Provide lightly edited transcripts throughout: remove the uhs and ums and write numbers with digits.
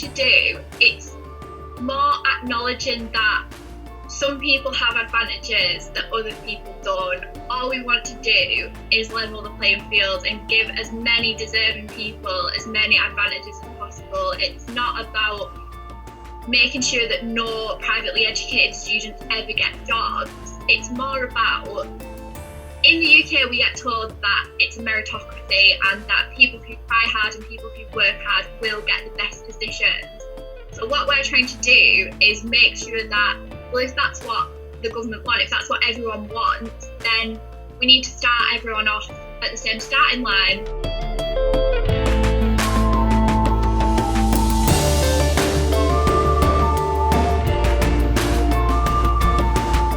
to do, it's more acknowledging that some people have advantages that other people don't. All we want to do is level the playing field and give as many deserving people as many advantages as possible. It's not about making sure that no privately educated students ever get jobs. It's more about, in the UK we get told that it's a meritocracy and that people who try hard and people who work hard will get the best positions. So what we're trying to do is make sure that, well, if that's what the government wants, if that's what everyone wants, then we need to start everyone off at the same starting line.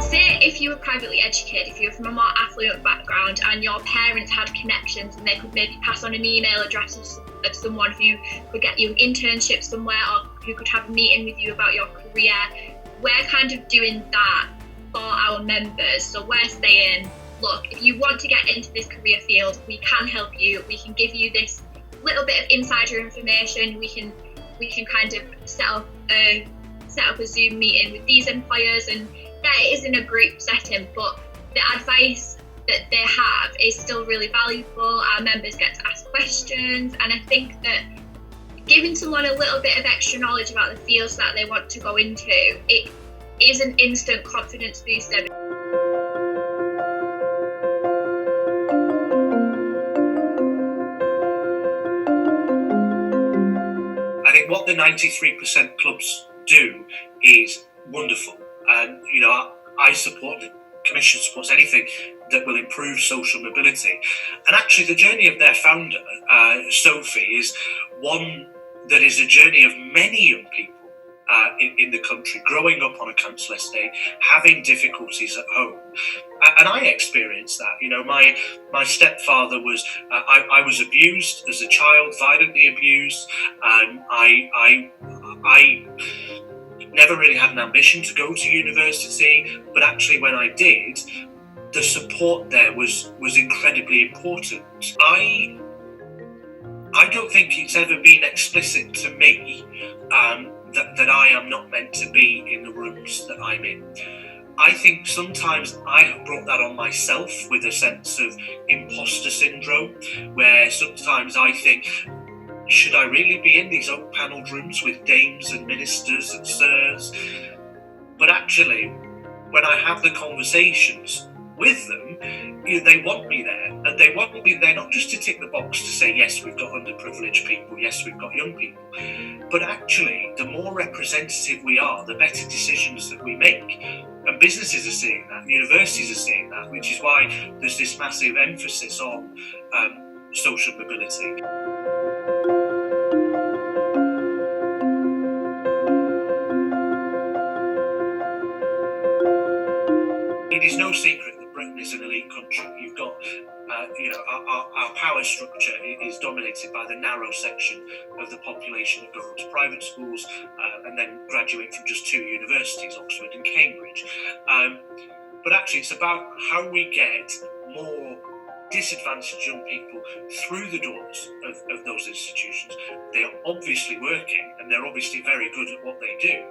Say if you were privately educated, if you were from a more affluent background and your parents had connections and they could maybe pass on an email address of someone who could get you an internship somewhere or who could have a meeting with you about your career. We're kind of doing that for our members. So we're saying, look, if you want to get into this career field, we can help you. We can give you this little bit of insider information. We can kind of set up a Zoom meeting with these employers, and yeah, it is in a group setting, but the advice that they have is still really valuable. Our members get to ask questions, and I think that giving someone a little bit of extra knowledge about the fields that they want to go into, it is an instant confidence booster. I think what the 93% clubs do is wonderful, and I support the Commission supports anything that will improve social mobility. And actually the journey of their founder, Sophie, is one that is a journey of many young people in the country, growing up on a council estate, having difficulties at home. And I experienced that. My stepfather was, I was abused as a child, violently abused. I never really had an ambition to go to university, but actually when I did, the support there was incredibly important. I don't think it's ever been explicit to me that I am not meant to be in the rooms that I'm in. I think sometimes I have brought that on myself with a sense of imposter syndrome, where sometimes I think, should I really be in these oak-panelled rooms with dames and ministers and sirs? But actually, when I have the conversations with them, they want me there, and they want me there not just to tick the box to say, yes, we've got underprivileged people, yes, we've got young people, but actually, the more representative we are, the better decisions that we make. And businesses are seeing that, universities are seeing that, which is why there's this massive emphasis on social mobility. It is no secret that Britain is an elite country. You've got, our power structure is dominated by the narrow section of the population that go to private schools and then graduate from just two universities, Oxford and Cambridge. But actually, it's about how we get more disadvantaged young people through the doors of those institutions. They are obviously working, and they're obviously very good at what they do.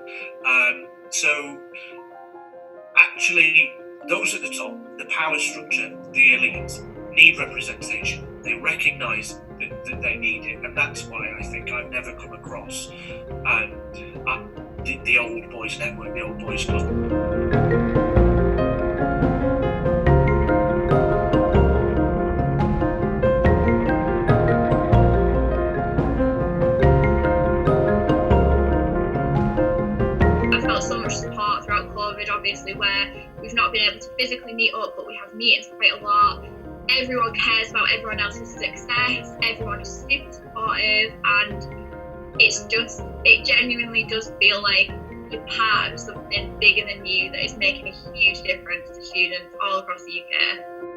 So actually, those at the top, the power structure, the elite, need representation. They recognise that they need it, and that's why I think I've never come across the old boys network, the old boys club. Obviously, where we've not been able to physically meet up, but we have meetings quite a lot. Everyone cares about everyone else's success, everyone is super supportive, and it genuinely does feel like you're part of something bigger than you that is making a huge difference to students all across the UK.